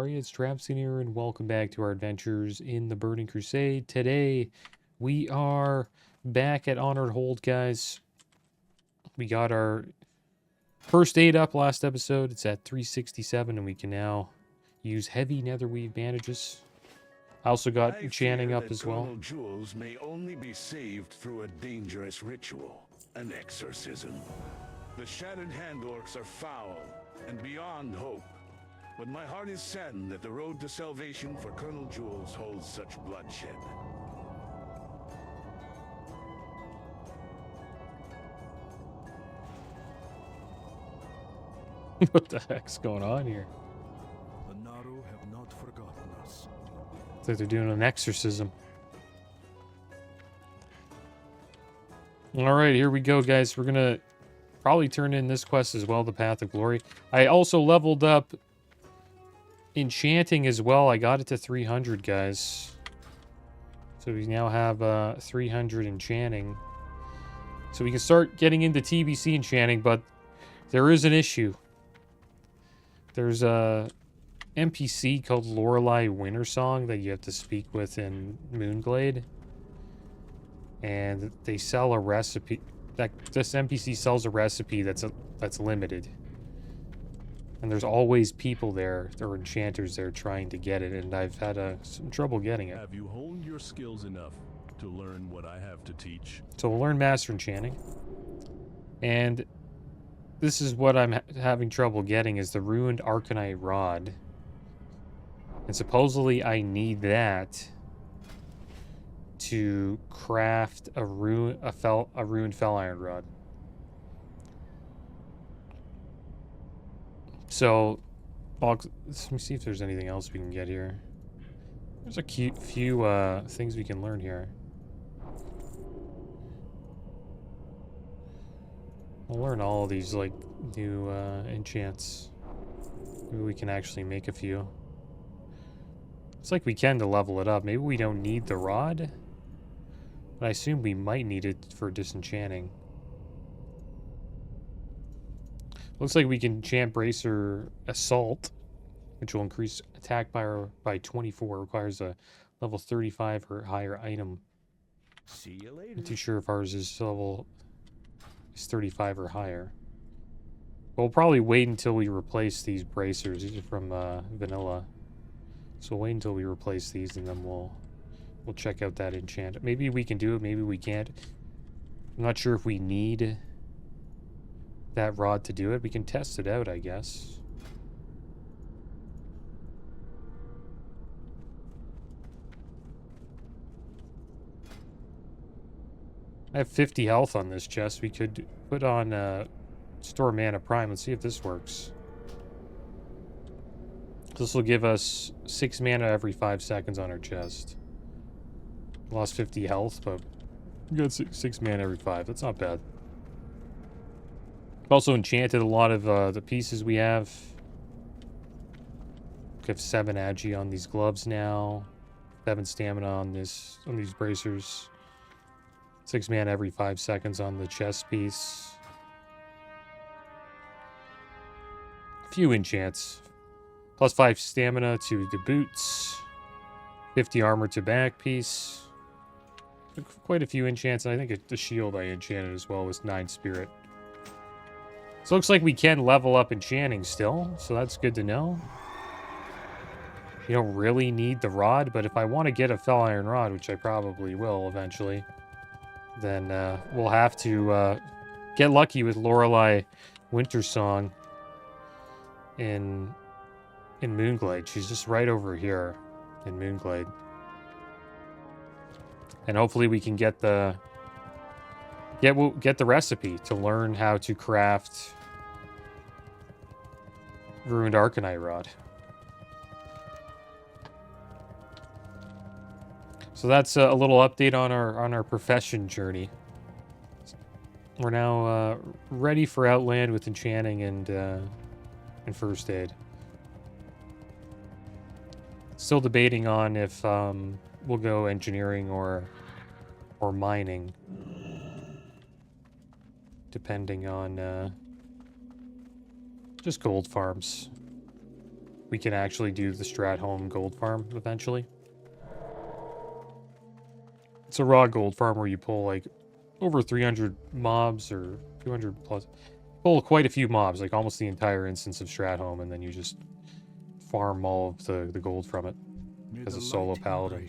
are you? It's Trapskin here, and welcome back to our adventures in the Burning Crusade. Today, we are back at Honored Hold, guys. We got our first aid up last episode. It's at 367, and we can now use heavy netherweave bandages. I also got enchanting up as well. Colonel Jewels may only be saved through a dangerous ritual, an exorcism. The Shattered Hand Orcs are foul and beyond hope. But my heart is saddened that the road to salvation for Colonel Jewels holds such bloodshed. What the heck's going on here? The Naru have not forgotten us. It's like they're doing an exorcism. Alright, here we go, guys. We're gonna probably turn in this quest as well, the Path of Glory. I also leveled up enchanting as well. I got it to 300, guys. So we now have 300 enchanting. So we can start getting into TBC enchanting, but there is an issue. There's a NPC called Lorelei Wintersong that you have to speak with in Moonglade. And they sell a recipe. This NPC sells a recipe that's limited. And there's always people there, or enchanters there, trying to get it, and I've had some trouble getting it. Have you honed your skills enough to learn what I have to teach? So we'll learn Master Enchanting. And this is what I'm having trouble getting, is the Ruined Arcanite Rod. And supposedly I need that to craft a Ruined Fell Iron Rod. So, let me see if there's anything else we can get here. There's a few things we can learn here. We'll learn all of these, like, new enchants. Maybe we can actually make a few. It's like we can to level it up. Maybe we don't need the rod, but I assume we might need it for disenchanting. Looks like we can enchant Bracer Assault, which will increase attack power by 24. Requires a level 35 or higher item. See you later. Not too sure if ours is 35 or higher. We'll probably wait until we replace these bracers. These are from Vanilla. So we'll wait until we replace these, and then we'll check out that enchant. Maybe we can do it, maybe we can't. I'm not sure if we need that rod to do it. We can test it out, I guess. I have 50 health on this chest. We could put on Store Mana Prime. Let's see if this works. This will give us 6 mana every 5 seconds on our chest. Lost 50 health, but we got 6 mana every 5. That's not bad. Also enchanted a lot of the pieces we have. We have 7 agi on these gloves now. 7 stamina on these bracers. 6 mana every 5 seconds on the chest piece. A few enchants. Plus 5 stamina to the boots. 50 armor to back piece. Quite a few enchants, and I think the shield I enchanted as well was 9 spirit. So it looks like we can level up enchanting still, so that's good to know. You don't really need the rod, but if I want to get a Fell Iron Rod, which I probably will eventually, then we'll have to get lucky with Lorelei Wintersong in Moonglade. She's just right over here in Moonglade. And hopefully we can get the recipe to learn how to craft Ruined Arcanite Rod. So that's a little update on our profession journey. We're now ready for Outland with enchanting and first aid. Still debating on if we'll go engineering or mining, depending on just gold farms. we can actually do the Strat Home gold farm eventually. It's a raw gold farm where you pull like over 300 mobs or 200 plus. Pull quite a few mobs, like almost the entire instance of Strat Home, and then you just farm all of the gold from it as a solo paladin.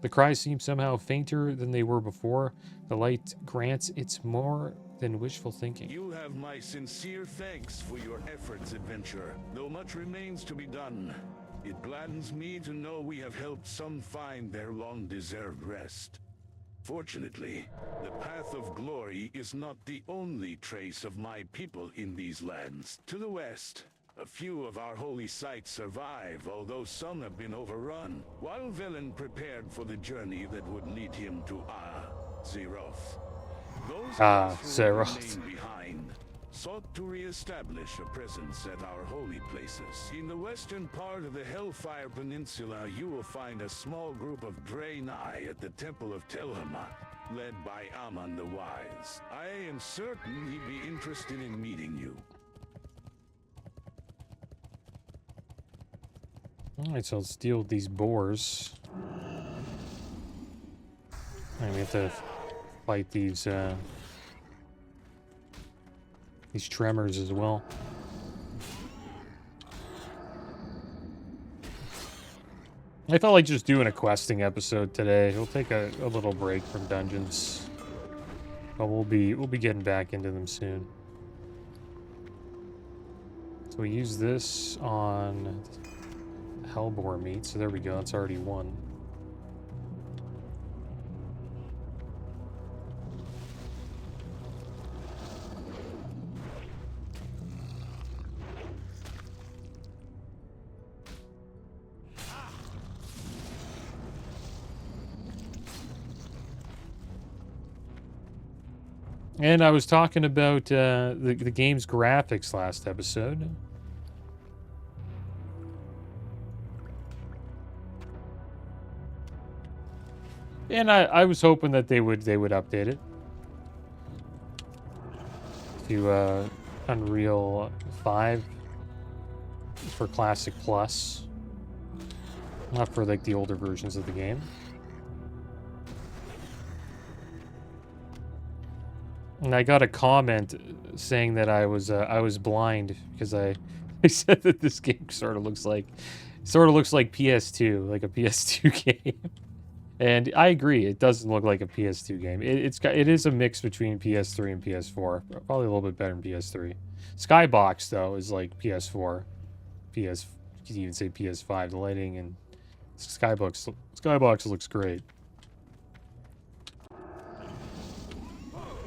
The cries seem somehow fainter than they were before. The light grants it's more than wishful thinking. You have my sincere thanks for your efforts, adventurer. Though much remains to be done, it gladdens me to know we have helped some find their long-deserved rest. Fortunately, the path of glory is not the only trace of my people in these lands. To the west, a few of our holy sites survive, although some have been overrun, while Velen prepared for the journey that would lead him to Zeroth. Those Zeroth. remain behind sought to re-establish a presence at our holy places. In the western part of the Hellfire Peninsula, you will find a small group of Draenei at the Temple of Telhamat, led by Aman the Wise. I am certain he'd be interested in meeting you. Alright, so let's deal with these boars. And we have to fight these tremors as well. I felt like just doing a questing episode today. We'll take a little break from dungeons, but we'll be getting back into them soon. So we use this on Hellboar meat. So there we go. It's already one. And I was talking about the game's graphics last episode. And I was hoping that they would update it to Unreal 5 for Classic Plus, not for like the older versions of the game. And I got a comment saying that I was blind because I said that this game sort of looks like PS2, like a PS2 game. And I agree, it doesn't look like a PS2 game. It is a mix between PS3 and PS4. Probably a little bit better than PS3. Skybox though is like PS4. You could even say PS5. The lighting and Skybox looks great.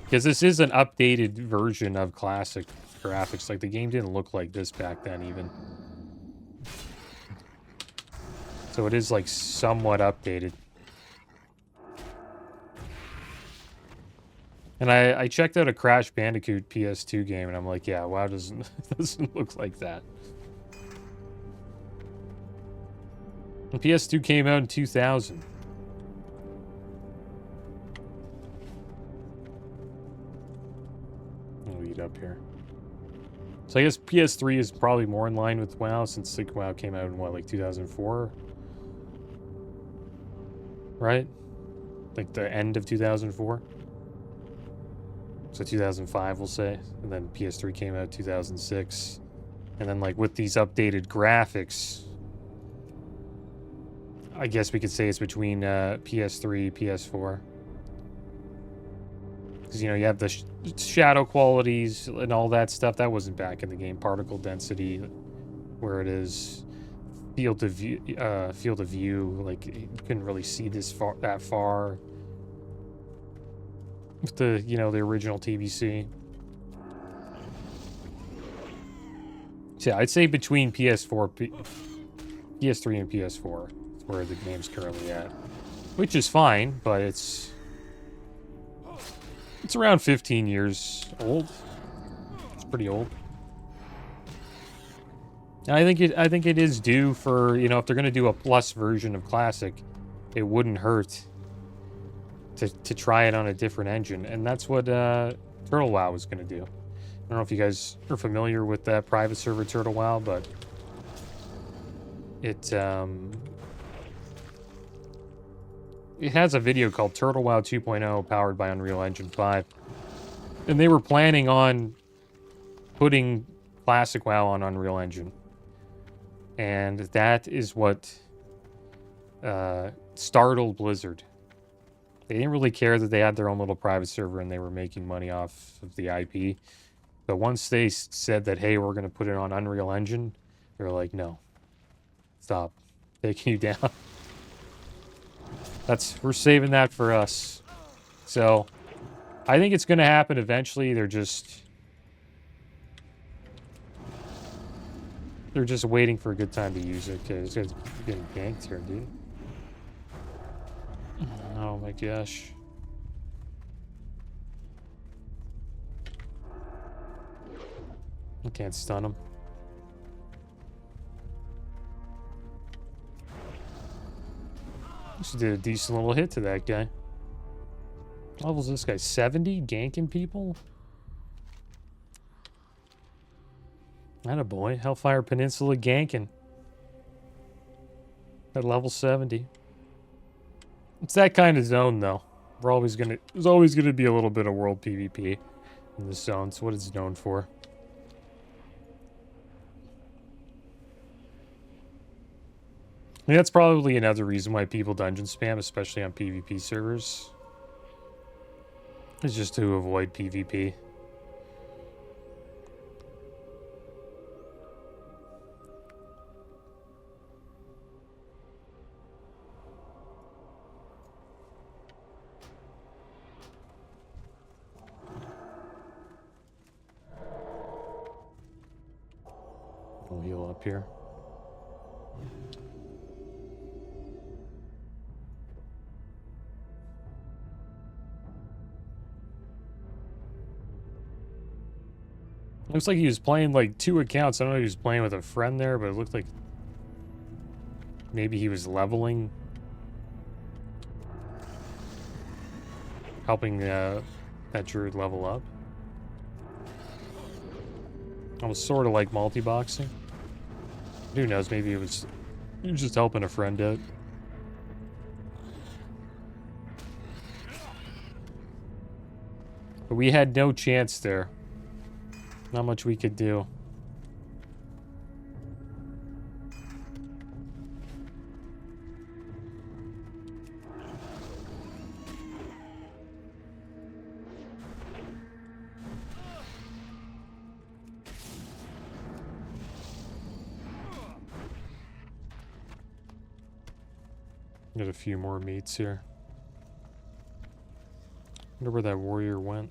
Because this is an updated version of classic graphics. Like, the game didn't look like this back then, even. So it is, like, somewhat updated. And I checked out a Crash Bandicoot PS2 game, and I'm like, yeah, wow, it doesn't look like that. And PS2 came out in 2000. Up here. So I guess PS3 is probably more in line with WoW, since like WoW came out in what, like 2004? Right? Like the end of 2004? So 2005 we'll say. And then PS3 came out 2006. And then like with these updated graphics, I guess we could say it's between PS3, PS4. Because, you know, you have the shadow qualities and all that stuff. That wasn't back in the game. Particle density, where it is. Field of view. Like, you couldn't really see that far. With the, you know, the original TBC. So yeah, I'd say between PS3 and PS4 is where the game's currently at. Which is fine, but it's around 15 years old. It's pretty old. And I think it is due for, you know, if they're going to do a plus version of Classic, it wouldn't hurt to try it on a different engine. And that's what Turtle WoW was going to do. I don't know if you guys are familiar with that private server Turtle WoW, but It has a video called Turtle WoW 2.0 powered by Unreal Engine 5. And they were planning on putting Classic WoW on Unreal Engine. And that is what startled Blizzard. They didn't really care that they had their own little private server and they were making money off of the IP. But once they said that, hey, we're going to put it on Unreal Engine, they're like, no. Stop. Taking you down. We're saving that for us. So, I think it's going to happen eventually. They're just waiting for a good time to use it, because it's getting ganked here, dude. Oh my gosh. I can't stun him. Just did a decent little hit to that guy. What level is this guy? 70? Ganking people? Attaboy. Hellfire Peninsula ganking. At level 70. It's that kind of zone, though. There's always gonna be a little bit of world PvP in this zone. It's what it's known for. I mean, that's probably another reason why people dungeon spam, especially on PvP servers. It's just to avoid PvP. We'll heal up here. Looks like he was playing like 2 accounts. I don't know if he was playing with a friend there, but it looked like maybe he was leveling. Helping that druid level up. Almost sort of like multi-boxing. Who knows, maybe he was just helping a friend out. But we had no chance there. Not much we could do. Got a few more meats here. Wonder where that warrior went.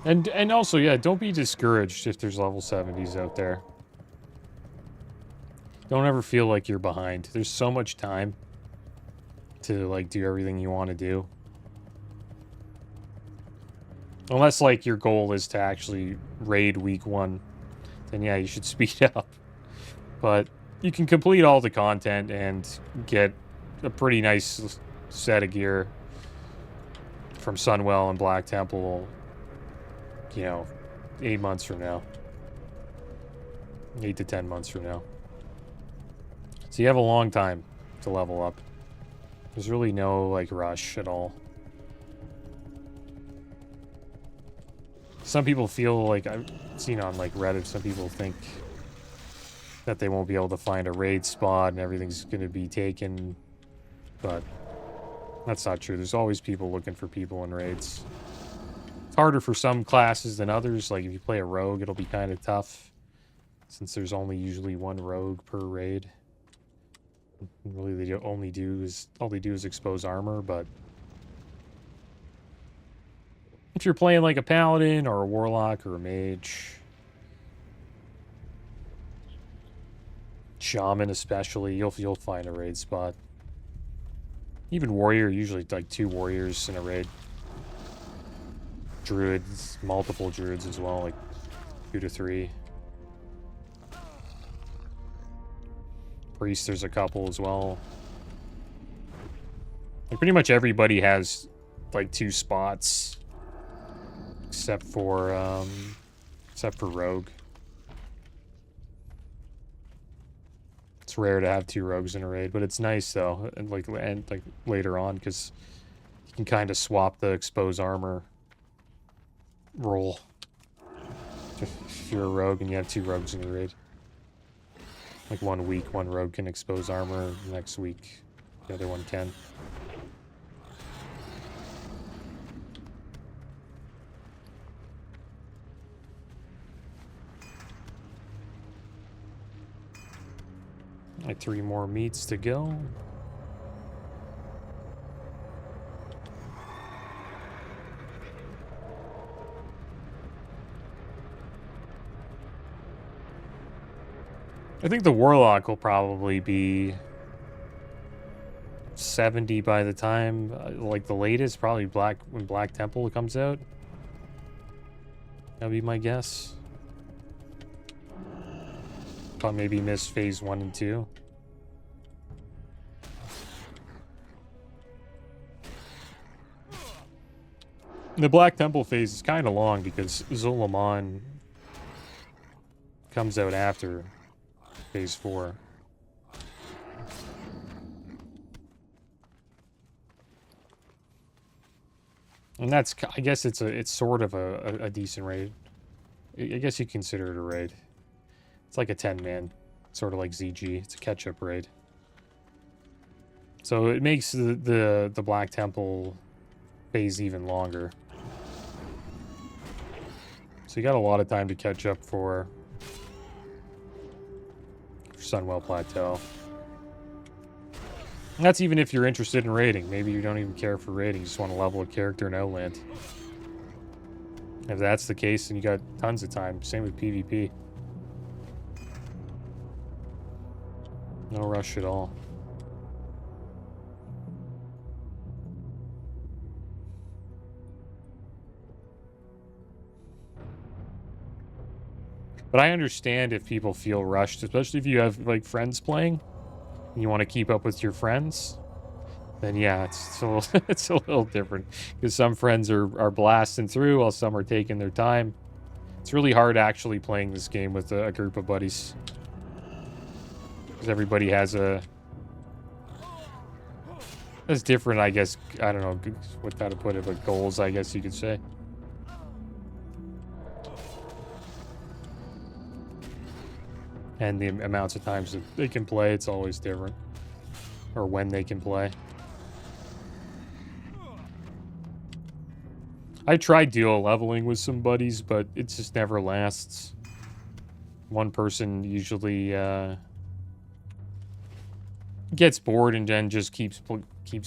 And also, yeah, don't be discouraged if there's level 70s out there. Don't ever feel like you're behind. There's so much time to, like, do everything you want to do. Unless, like, your goal is to actually raid week 1. Then, yeah, you should speed up. But you can complete all the content and get a pretty nice set of gear from Sunwell and Black Temple, you know, 8 months from now. 8 to 10 months from now. So you have a long time to level up. There's really no, like, rush at all. Some people feel like, I've seen on, like, Reddit, some people think that they won't be able to find a raid spot and everything's going to be taken. But that's not true. There's always people looking for people in raids. It's harder for some classes than others. Like, if you play a rogue, it'll be kind of tough, since there's only usually one rogue per raid. Really, all they do is expose armor. But if you're playing like a paladin or a warlock or a mage, shaman especially, you'll find a raid spot. Even warrior, usually like 2 warriors in a raid. druids, multiple druids as well, like 2 to 3. Priest, there's a couple as well. Like pretty much everybody has like 2 spots, except for rogue. It's rare to have 2 rogues in a raid, but it's nice though, and like later on, because you can kind of swap the expose armor role. If you're a rogue and you have 2 rogues in your raid, like 1 week, 1 rogue can expose armor, next week the other one can. Like 3 more meats to go. I think the Warlock will probably be 70 by the time, like the latest, probably when Black Temple comes out. That'd be my guess. But maybe miss phase 1 and 2. The Black Temple phase is kind of long because Zul'Aman comes out after phase 4. And that's, I guess it's sort of a decent raid. I guess you consider it a raid. It's like a 10-man, sort of like ZG. It's a catch-up raid. So it makes the Black Temple phase even longer. So you got a lot of time to catch up for Sunwell Plateau. And that's even if you're interested in raiding. Maybe you don't even care for raiding. You just want to level a character in Outland. If that's the case, then you got tons of time. Same with PvP. No rush at all. But I understand if people feel rushed, especially if you have like friends playing and you want to keep up with your friends. Then yeah, it's a little different because some friends are blasting through while some are taking their time. It's really hard actually playing this game with a group of buddies because everybody has different, I guess. I don't know how to put it, but goals, I guess you could say. And the amounts of times that they can play, it's always different. Or when they can play. I tried duo leveling with some buddies, but it just never lasts. One person usually gets bored and then just keeps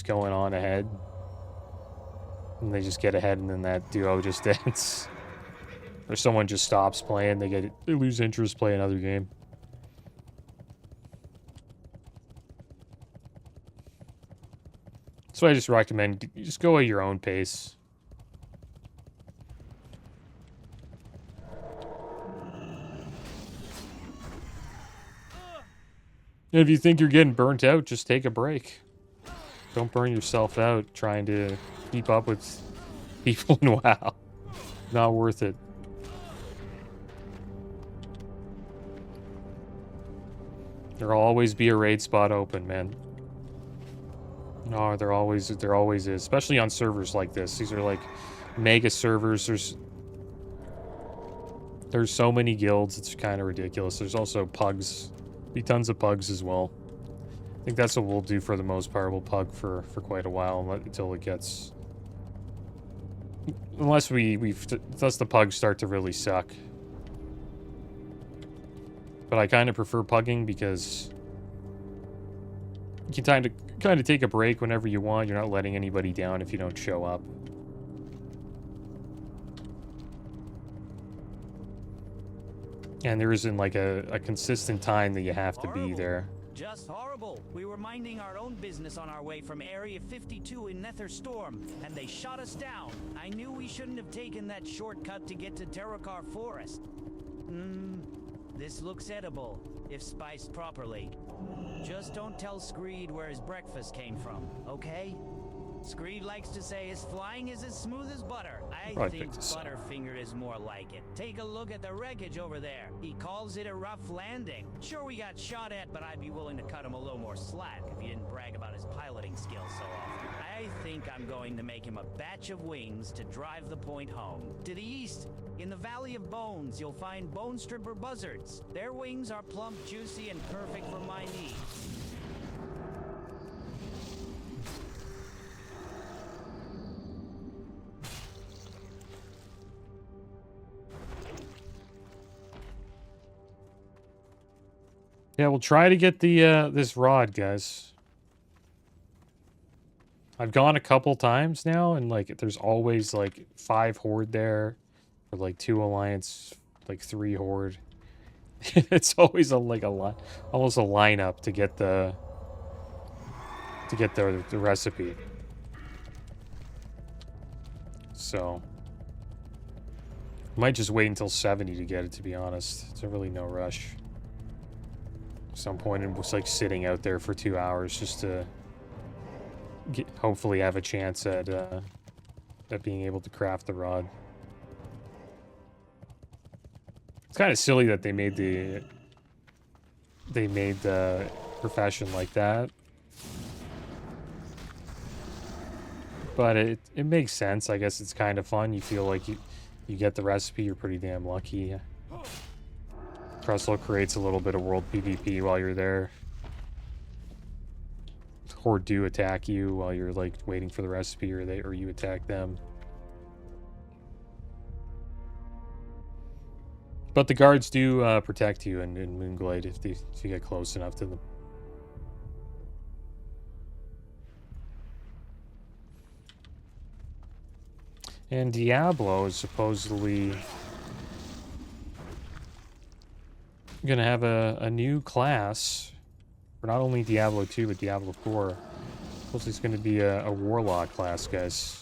going on ahead. And they just get ahead and then that duo just ends. Or someone just stops playing, they lose interest, play another game. So I just recommend just go at your own pace. And if you think you're getting burnt out, just take a break. Don't burn yourself out trying to keep up with people in WoW. Not worth it. There'll always be a raid spot open, man. No, there always is, especially on servers like this. These are like mega servers. There's so many guilds, it's kind of ridiculous. There's also pugs. Be tons of pugs as well. I think that's what we'll do for the most part. We'll pug for quite a while until it gets, unless the pugs start to really suck. But I kind of prefer pugging because you can kind of take a break whenever you want. You're not letting anybody down if you don't show up. And there isn't like a consistent time that you have to be there. Just horrible. We were minding our own business on our way from Area 52 in Nether Storm, and they shot us down. I knew we shouldn't have taken that shortcut to get to Terrakar Forest. This looks edible, if spiced properly. Just don't tell Screed where his breakfast came from, okay? Screed likes to say his flying is as smooth as butter. I think Butterfingered is more like it. Take a look at the wreckage over there. He calls it a rough landing. Sure, we got shot at, but I'd be willing to cut him a little more slack if he didn't brag about his piloting skills so often. I think I'm going to make him a batch of wings to drive the point home. To the east, in the Valley of Bones, you'll find bone stripper buzzards. Their wings are plump, juicy, and perfect for my needs. Yeah, we'll try to get the this rod, guys. I've gone a couple times now, and like there's always like 5 horde there, or like 2 alliance, like 3 horde. It's always almost a lineup to get the recipe. So might just wait until 70 to get it, to be honest. There's really no rush. Some point it was like sitting out there for 2 hours just to hopefully have a chance at being able to craft the rod. It's kind of silly that they made the profession like that, but it makes sense. I guess it's kind of fun. You feel like you get the recipe, you're pretty damn lucky. Crustle creates a little bit of world PvP while you're there. Horde do attack you while you're like waiting for the recipe, or you attack them. But the guards do protect you in Moonglade if you get close enough to them. And Diablo is supposedly gonna have a new class for not only Diablo 2 but Diablo 4. Supposedly it's gonna be a warlock class, guys.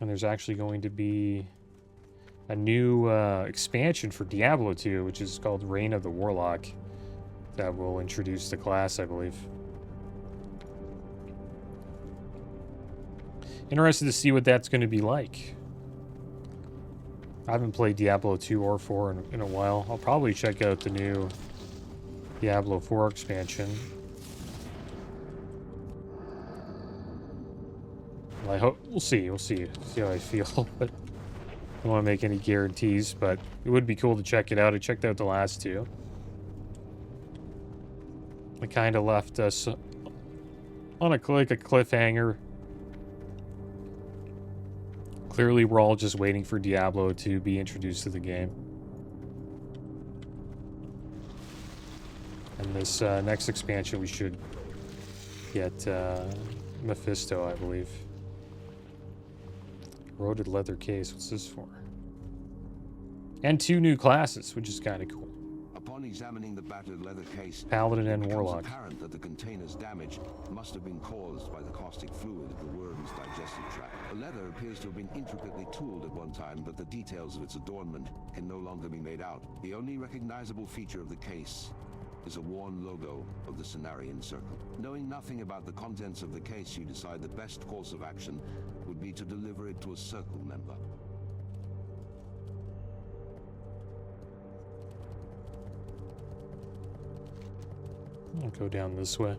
And there's actually going to be a new expansion for Diablo 2, which is called Reign of the Warlock, that will introduce the class, I believe. Interested to see what that's going to be like. I haven't played Diablo 2 or 4 in a while. I'll probably check out the new Diablo 4 expansion. Well, I hope we'll see how I feel. But I don't want to make any guarantees, but it would be cool to check it out. I checked out the last 2. It kind of left us on a cliffhanger. Clearly, we're all just waiting for Diablo to be introduced to the game. And this next expansion, we should get Mephisto, I believe. Corroded leather case. What's this for? And 2 new classes, which is kind of cool. Upon examining the battered leather case, Paladin and it Warlock. becomes apparent that the container's damage must have been caused by the caustic fluid of the worm's digestive tract. The leather appears to have been intricately tooled at one time, but the details of its adornment can no longer be made out. The only recognizable feature of the case is a worn logo of the Cenarian Circle. Knowing nothing about the contents of the case, you decide the best course of action would be to deliver it to a Circle member. I'll go down this way.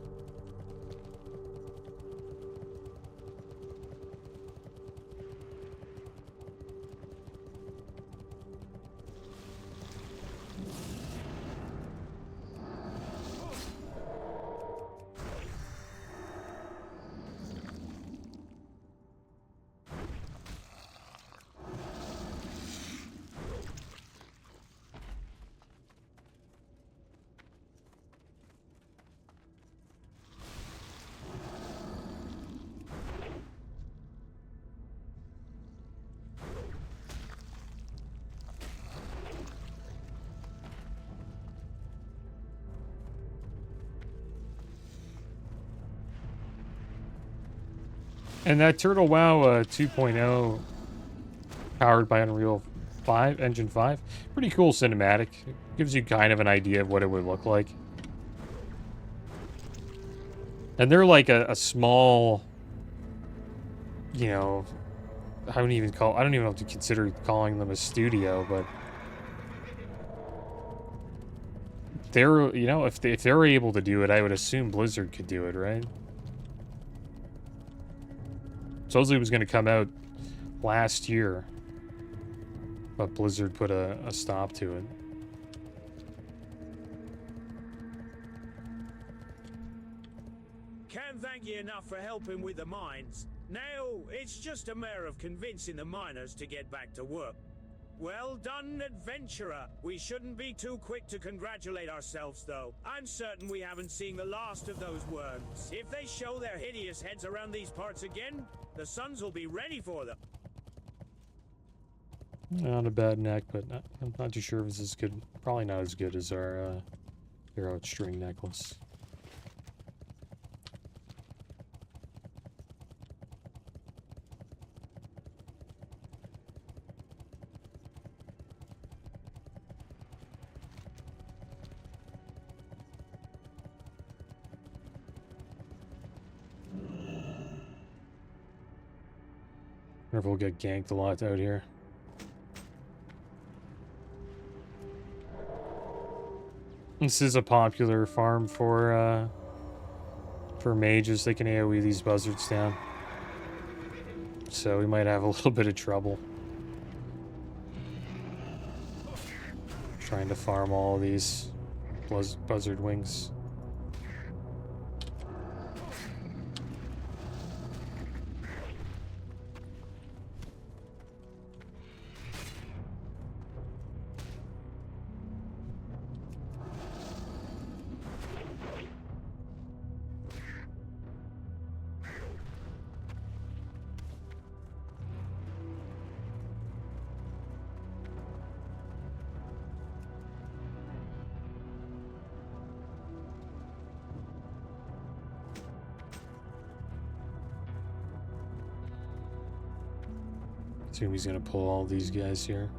And that Turtle WoW 2.0, powered by Unreal 5, Engine 5, pretty cool cinematic. It gives you kind of an idea of what it would look like. And they're like a small, you know, I don't even know if to consider calling them a studio, but they're, you know, if they're able to do it, I would assume Blizzard could do it, right? Supposedly it was going to come out last year, but Blizzard put a stop to it. Can't thank you enough for helping with the mines. Now, it's just a matter of convincing the miners to get back to work. Well done, adventurer. We shouldn't be too quick to congratulate ourselves, though. I'm certain we haven't seen the last of those worms. If they show their hideous heads around these parts again, the Suns will be ready for them. Not a bad neck, but I'm not too sure if it's as good. Probably not as good as our hero string necklace. Wonder if we'll get ganked a lot out here. This is a popular farm for mages. They can AoE these buzzards down. So we might have a little bit of trouble trying to farm all these buzzard wings. Assume he's gonna pull all these guys here.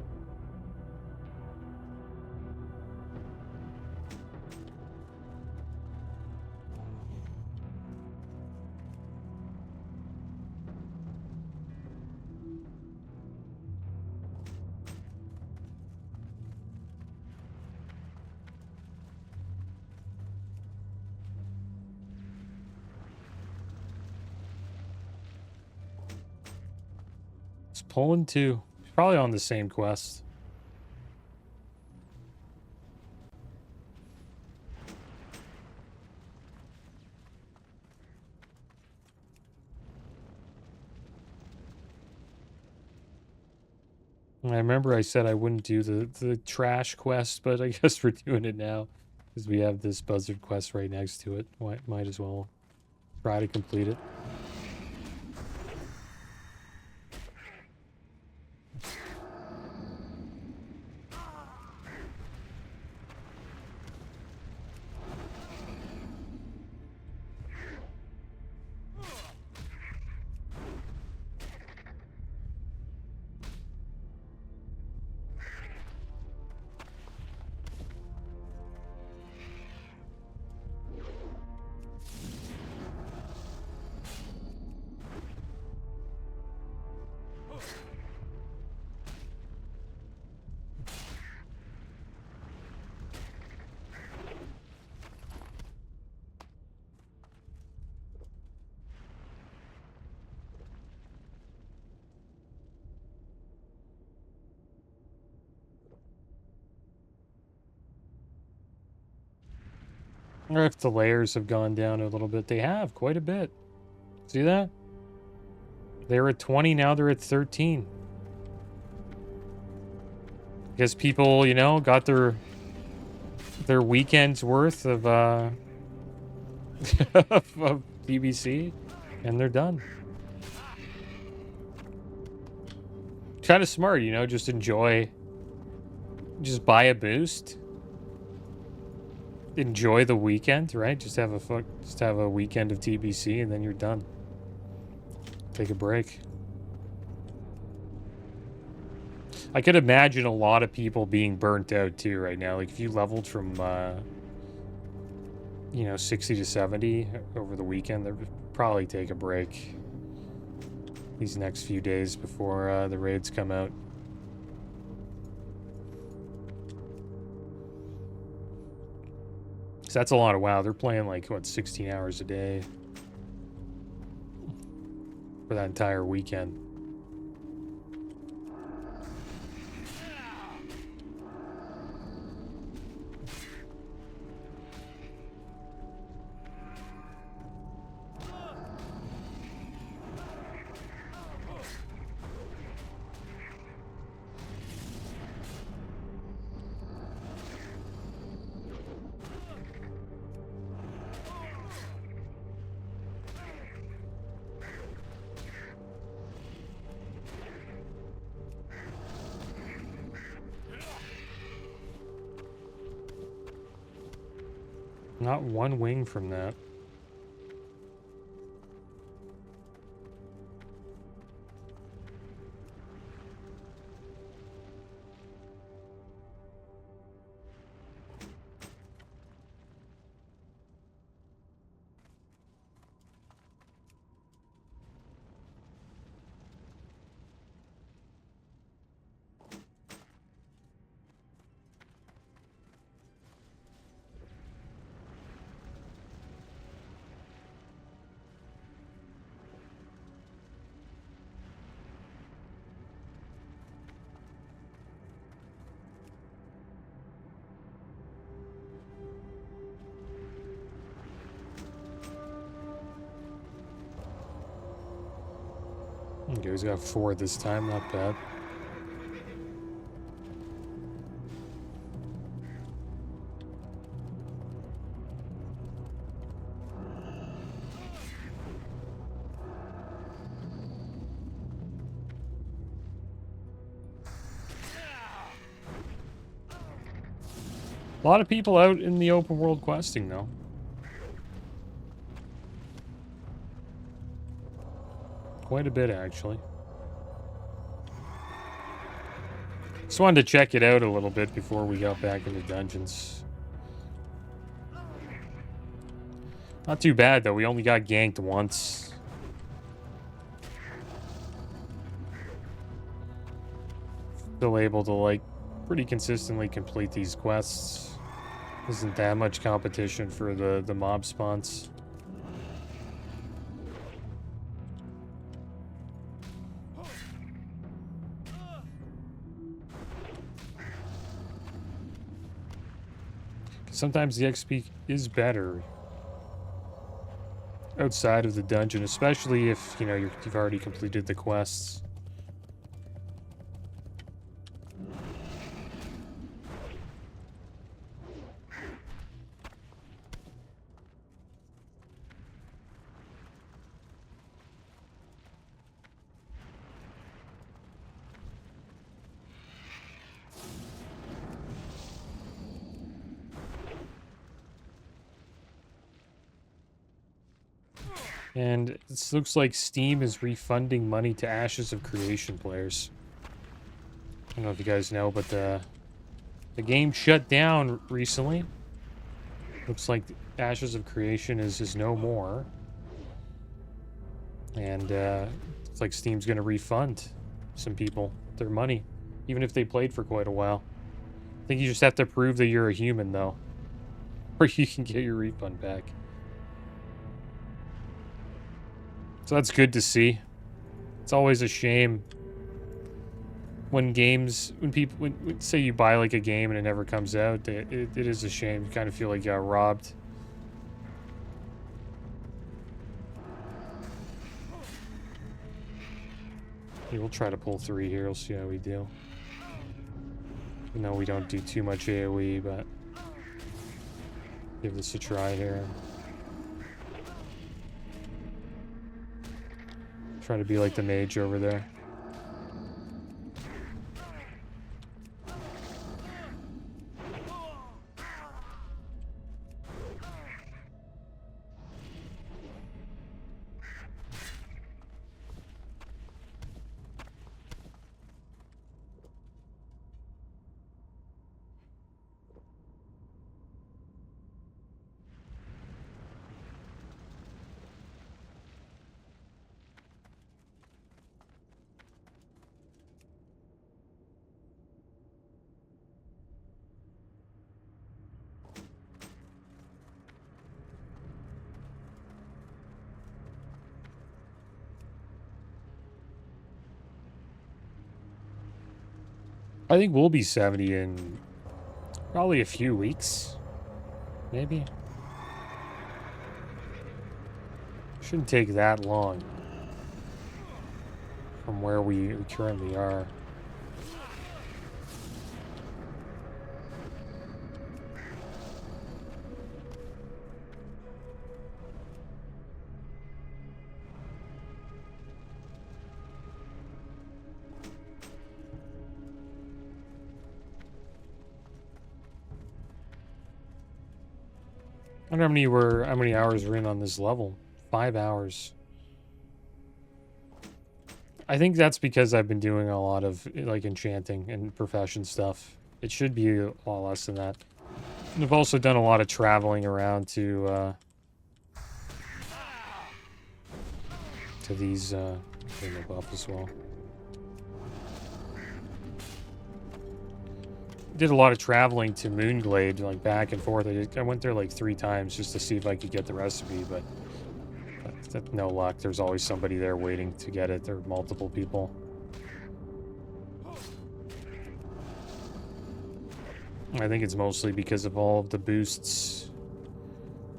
Pulling two. He's probably on the same quest. I remember I said I wouldn't do the trash quest, but I guess we're doing it now because we have this buzzard quest right next to it. Might as well try to complete it. Or if the layers have gone down a little bit. They have, quite a bit. See that? They were at 20, now they're at 13. Because people, you know, got their weekend's worth of, of TBC, and they're done. Kind of smart, you know, just enjoy, just buy a boost. Enjoy the weekend, right? Just have a weekend of TBC and then you're done. take a break. I could imagine a lot of people being burnt out too right now. Like if you leveled from, you know, 60 to 70 over the weekend, they'd probably take a break these next few days before the raids come out. So that's a lot of WoW. They're playing like, what, 16 hours a day for that entire weekend. Not one wing from that. Okay, he's got 4 this time, not bad. A lot of people out in the open world questing though. Quite a bit, actually. Just wanted to check it out a little bit before we got back into dungeons. Not too bad, though. We only got ganked once. Still able to, like, pretty consistently complete these quests. Isn't that much competition for the mob spawns. Sometimes the XP is better outside of the dungeon, especially if, you know, you've already completed the quests. And it looks like Steam is refunding money to Ashes of Creation players. I don't know if you guys know, but the game shut down recently. Looks like Ashes of Creation is no more. And it's like Steam's going to refund some people their money, even if they played for quite a while. I think you just have to prove that you're a human, though, or you can get your refund back. So that's good to see. It's always a shame when games, when people, when say you buy like a game and it never comes out, it is a shame. You kind of feel like you got robbed. Yeah, we'll try to pull 3 here. We'll see how we do. Even though we don't do too much AoE, but give this a try here. Try to be like the mage over there. I think we'll be 70 in probably a few weeks. Maybe. Shouldn't take that long from where we currently are. I wonder how many hours we're in on this level. 5 hours. I think that's because I've been doing a lot of like enchanting and profession stuff. It should be a lot less than that. And I've also done a lot of traveling around to these getting the buff as well. Did a lot of traveling to Moonglade, like back and forth. I went there like 3 times just to see if I could get the recipe, but no luck. There's always somebody there waiting to get it. There are multiple people. I think it's mostly because of all of the boosts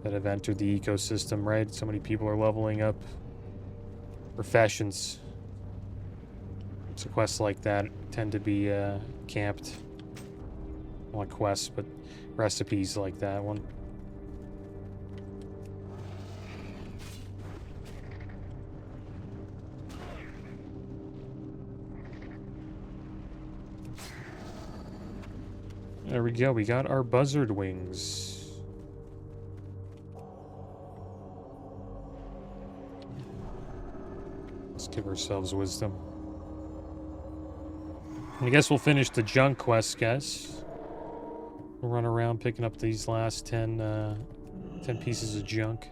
that have entered the ecosystem, right? So many people are leveling up professions. So quests like that tend to be camped. Not quests, but recipes like that one. There we go. We got our buzzard wings. Let's give ourselves wisdom. I guess we'll finish the junk quest, guys. We'll run around picking up these last 10 pieces of junk.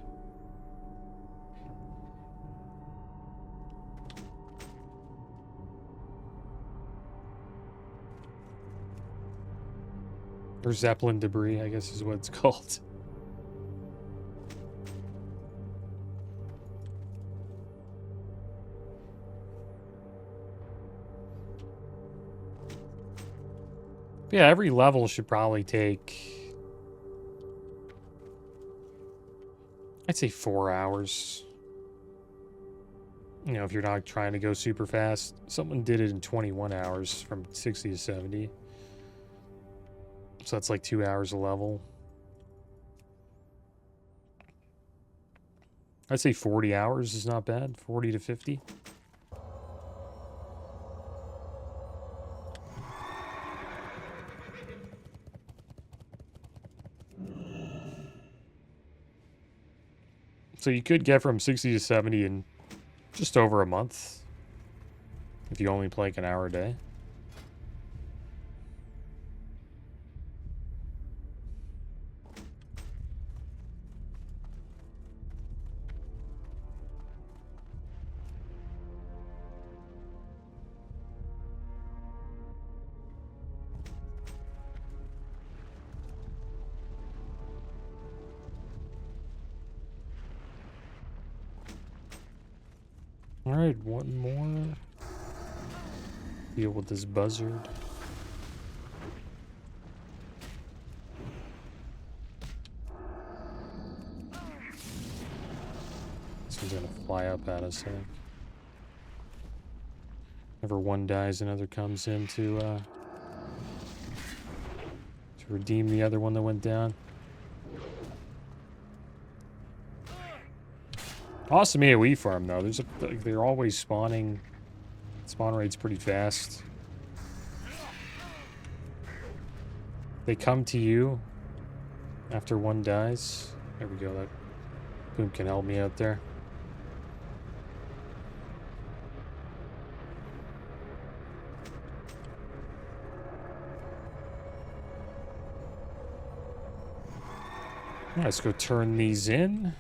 Or Zeppelin debris, I guess is what it's called. Yeah, every level should probably take, I'd say 4 hours. You know, if you're not trying to go super fast. Someone did it in 21 hours from 60 to 70. So that's like 2 hours a level. I'd say 40 hours is not bad. 40 to 50. So you could get from 60 to 70 in just over a month. If you only play like an hour a day. Alright, one more. Deal with this buzzard. This one's gonna fly up at us, I think. Whenever one dies, another comes in to redeem the other one that went down. Awesome AoE farm though. They're always spawning. Spawn rate's pretty fast. They come to you after one dies. There we go. That boom can help me out there. Let's go turn these in.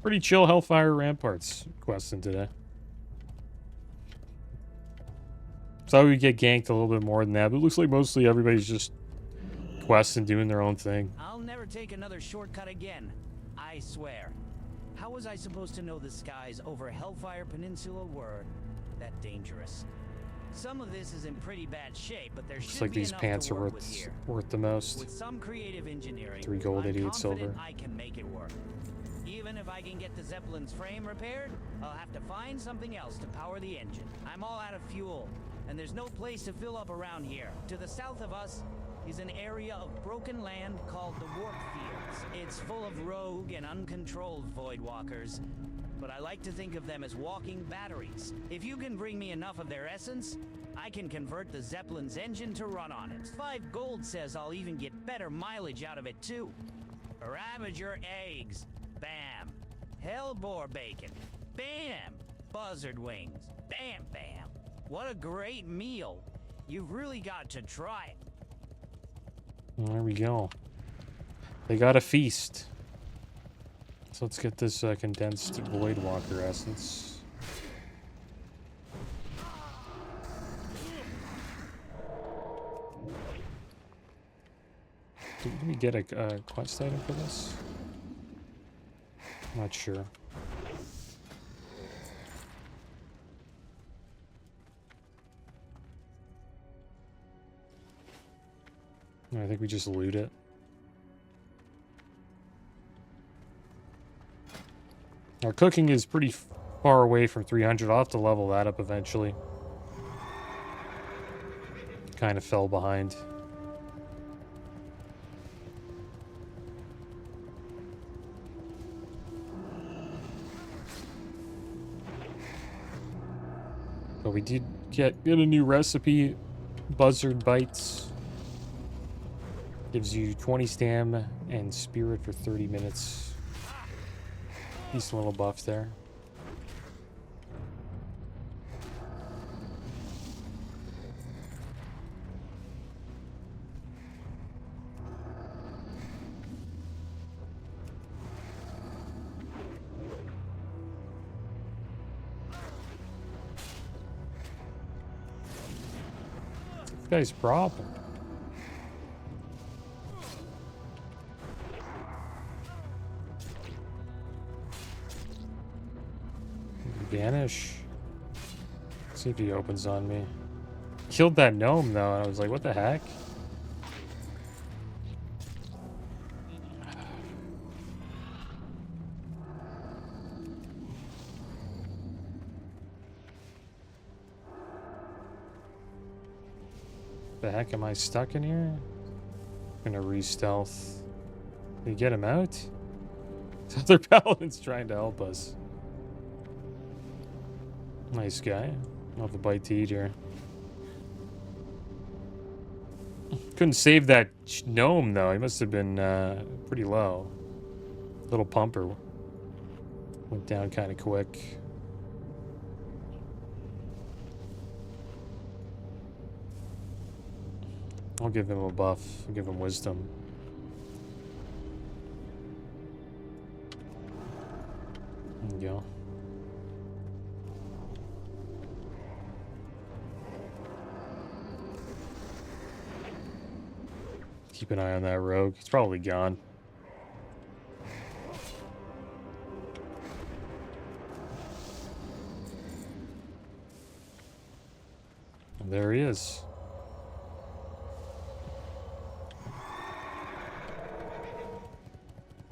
Pretty chill Hellfire Ramparts questing today. So we get ganked a little bit more than that, but it looks like mostly everybody's just questing, doing their own thing. I'll never take another shortcut again. I swear. How was I supposed to know the skies over Hellfire Peninsula were that dangerous? Some of this is in pretty bad shape, but there Looks should like be these enough pants to are work with here. worth the most. With some creative engineering, 3 gold, I'm 88 confident silver. I can make it work. Even if I can get the Zeppelin's frame repaired, I'll have to find something else to power the engine. I'm all out of fuel, and there's no place to fill up around here. To the south of us is an area of broken land called the Warp Fields. It's full of rogue and uncontrolled Voidwalkers, but I like to think of them as walking batteries. If you can bring me enough of their essence, I can convert the Zeppelin's engine to run on it. 5 gold says I'll even get better mileage out of it too. Ravager eggs. Bam. Hellboar bacon. Bam. Buzzard wings. Bam, bam. What a great meal. You've really got to try it. There we go. They got a feast. So let's get this condensed Voidwalker essence. Did we get a quest item for this? Not sure. I think we just loot it. Our cooking is pretty far away from 300. I'll have to level that up eventually. Kind of fell behind. But we did get a new recipe, Buzzard Bites. Gives you 20 stam and spirit for 30 minutes. Decent little buff there. This guy's problem. Vanish. See if he opens on me. Killed that gnome though, and I was like, what the heck? The heck, am I stuck in here? Gonna re-stealth. Did you get him out? The other paladin's trying to help us. Nice guy. I'll have a bite to eat here. Couldn't save that gnome though. He must have been pretty low. Little pumper went down kind of quick. I'll give him a buff. I'll give him wisdom. There you go. Keep an eye on that rogue. He's probably gone. And there he is.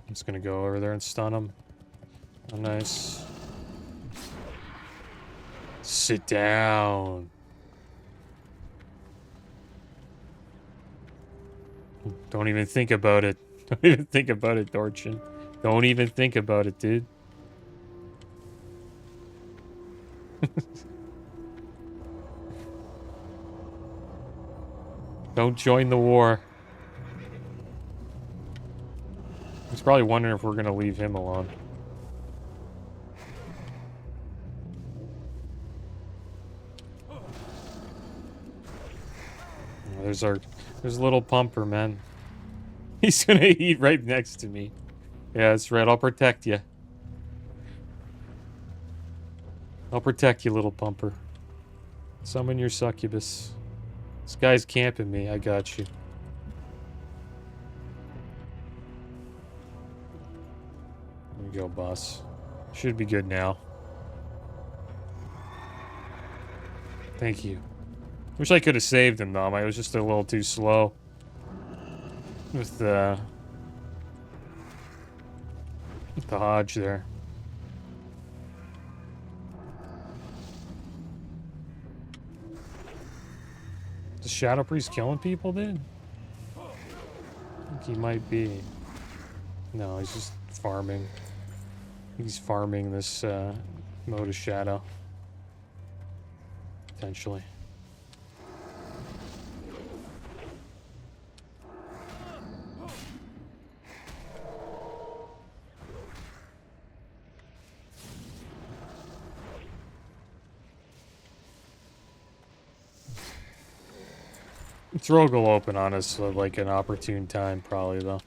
I'm just gonna go over there and stun him. Oh, nice. Sit down. Don't even think about it. Don't even think about it, Dorchin. Don't even think about it, dude. Don't join the war. He's probably wondering if we're gonna leave him alone. There's a little pumper, man. He's gonna eat right next to me. Yeah, that's right. I'll protect you. I'll protect you, little pumper. Summon your succubus. This guy's camping me. I got you. There you go, boss. Should be good now. Thank you. Wish I could have saved him, though. I was just a little too slow with the Hodge there. Is Shadow Priest killing people, dude? I think he might be. No, he's just farming. He's farming this mode of Shadow. Potentially. Throg will open on us at like an opportune time, probably, though.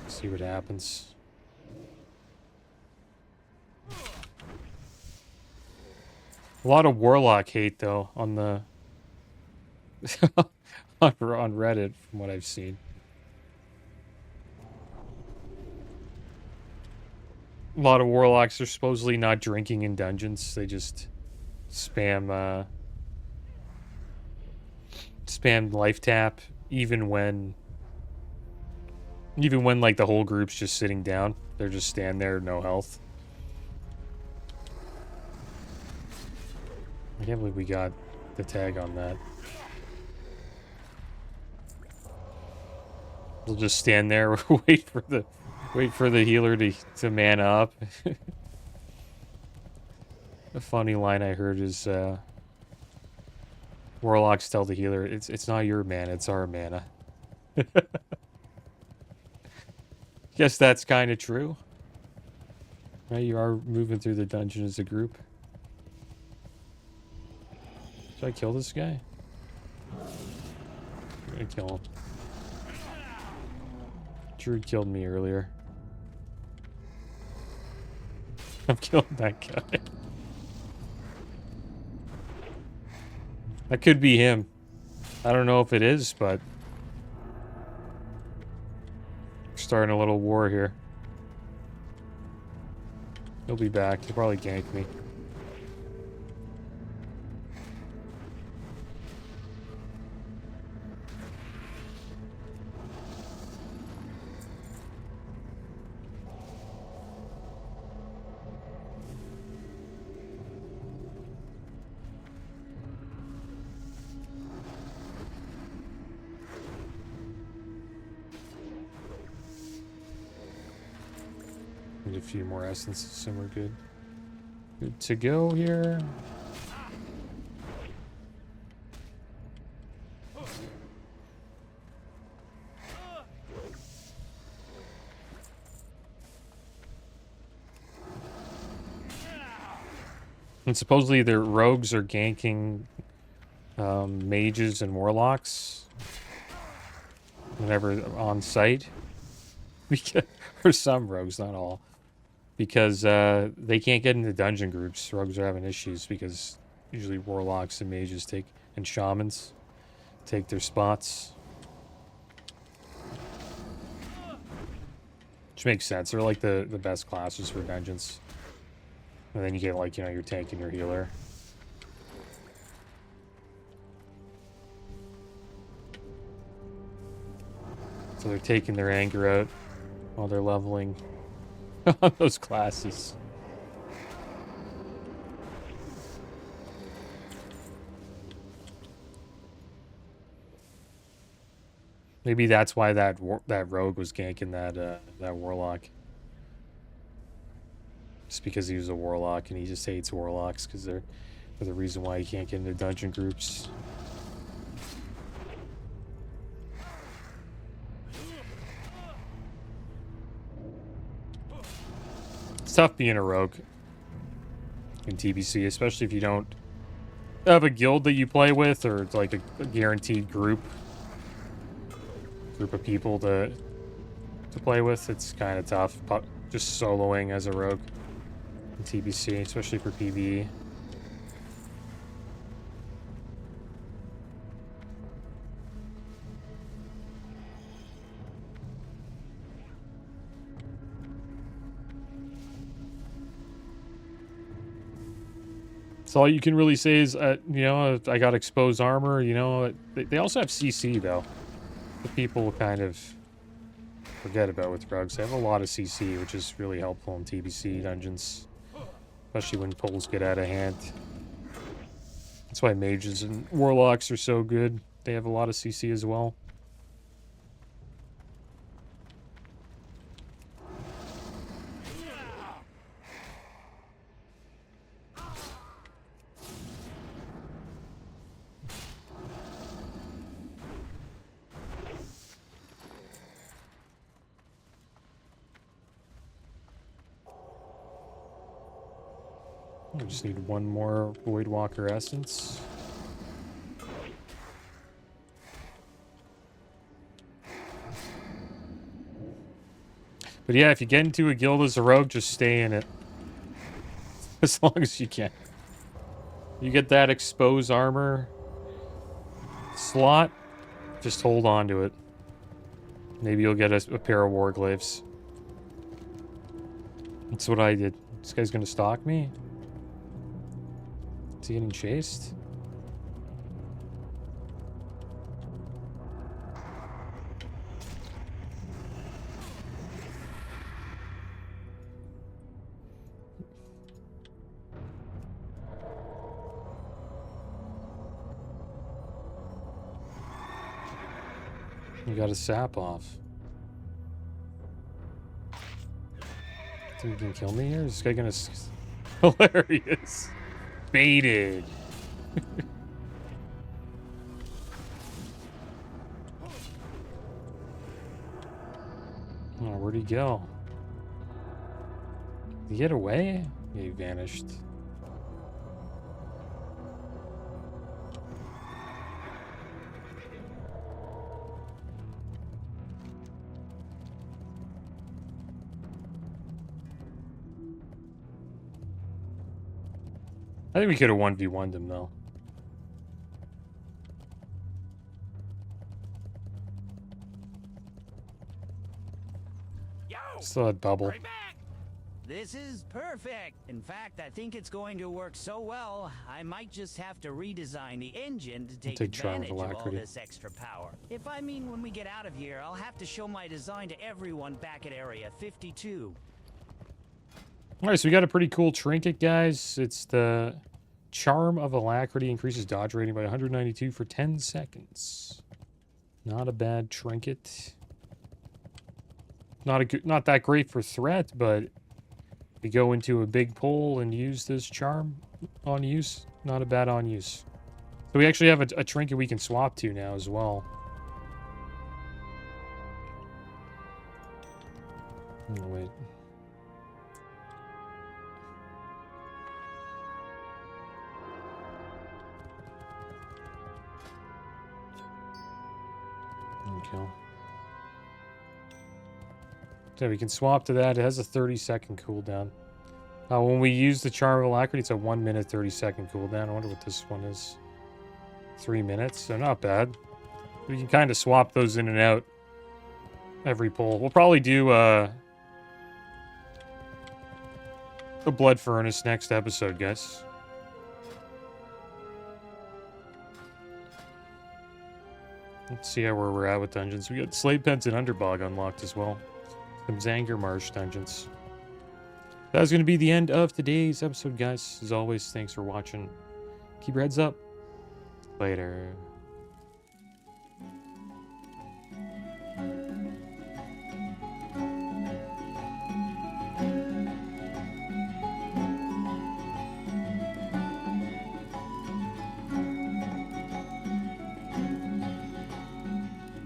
See what happens. A lot of Warlock hate, though, on the on Reddit, from what I've seen. A lot of Warlocks are supposedly not drinking in dungeons. They just spam life tap, even when like the whole group's just sitting down. They're just standing there, no health. I can't believe we got the tag on that. We'll just stand there, wait for the healer to man up. A funny line I heard is Warlocks tell the healer, it's not your mana, it's our mana. Guess that's kind of true. Right, you are moving through the dungeon as a group. Should I kill this guy? I'm gonna kill him. Druid killed me earlier. I'm killing that guy. That could be him. I don't know if it is, but we're starting a little war here. He'll be back. He'll probably gank me. Need a few more essences and we're good. Good to go here. And supposedly the rogues are ganking mages and warlocks whenever on site. Or some rogues, not all. Because they can't get into dungeon groups. Rogues are having issues because usually warlocks and mages and shamans take their spots. Which makes sense. They're like the best classes for dungeons. And then you get like, your tank and your healer. So they're taking their anger out while they're leveling on those classes. Maybe that's why that rogue was ganking that warlock. Just because he was a warlock and he just hates warlocks because they're the reason why he can't get into dungeon groups. It's tough being a rogue in TBC, especially if you don't have a guild that you play with or it's like a guaranteed group of people to play with. It's kind of tough, just soloing as a rogue. in TBC, especially for PvE. So all you can really say is, you know, I got exposed armor. You know, they also have CC though. The people kind of forget about with rugs. They have a lot of CC, which is really helpful in TBC dungeons, especially when pulls get out of hand. That's why mages and warlocks are so good. They have a lot of CC as well. I just need one more Voidwalker essence. But yeah, if you get into a guild as a rogue, just stay in it. As long as you can. You get that expose armor slot, just hold on to it. Maybe you'll get a pair of warglaives. That's what I did. This guy's gonna stalk me? Is he getting chased? You got a sap off. Think you can kill me here? Is this guy gonna... Hilarious. Baited. Oh, where'd he go? Did he get away? Yeah, he vanished. I think we could have 1v1'd him, though. Still had bubble. This is perfect. In fact, I think it's going to work so well, I might just have to redesign the engine to take advantage of all this extra power. If I mean when we get out of here, I'll have to show my design to everyone back at Area 52. Alright, so we got a pretty cool trinket, guys. It's the Charm of Alacrity, increases dodge rating by 192 for 10 seconds. Not a bad trinket. Not that great for threat, but you go into a big pull and use this charm on use. Not a bad on use. So we actually have a trinket we can swap to now as well. Oh, wait. Okay. So we can swap to that. It has a 30-second cooldown. When we use the Charm of Alacrity, it's a 1 minute 30-second cooldown. I wonder what this one is. 3 minutes, so not bad. We can kind of swap those in and out every pull. We'll probably do a Blood Furnace next episode, guys. Let's see where we're at with dungeons. We got Slave Pens and Underbog unlocked as well. Some Zanger Marsh dungeons. That was going to be the end of today's episode, guys. As always, thanks for watching. Keep your heads up. Later.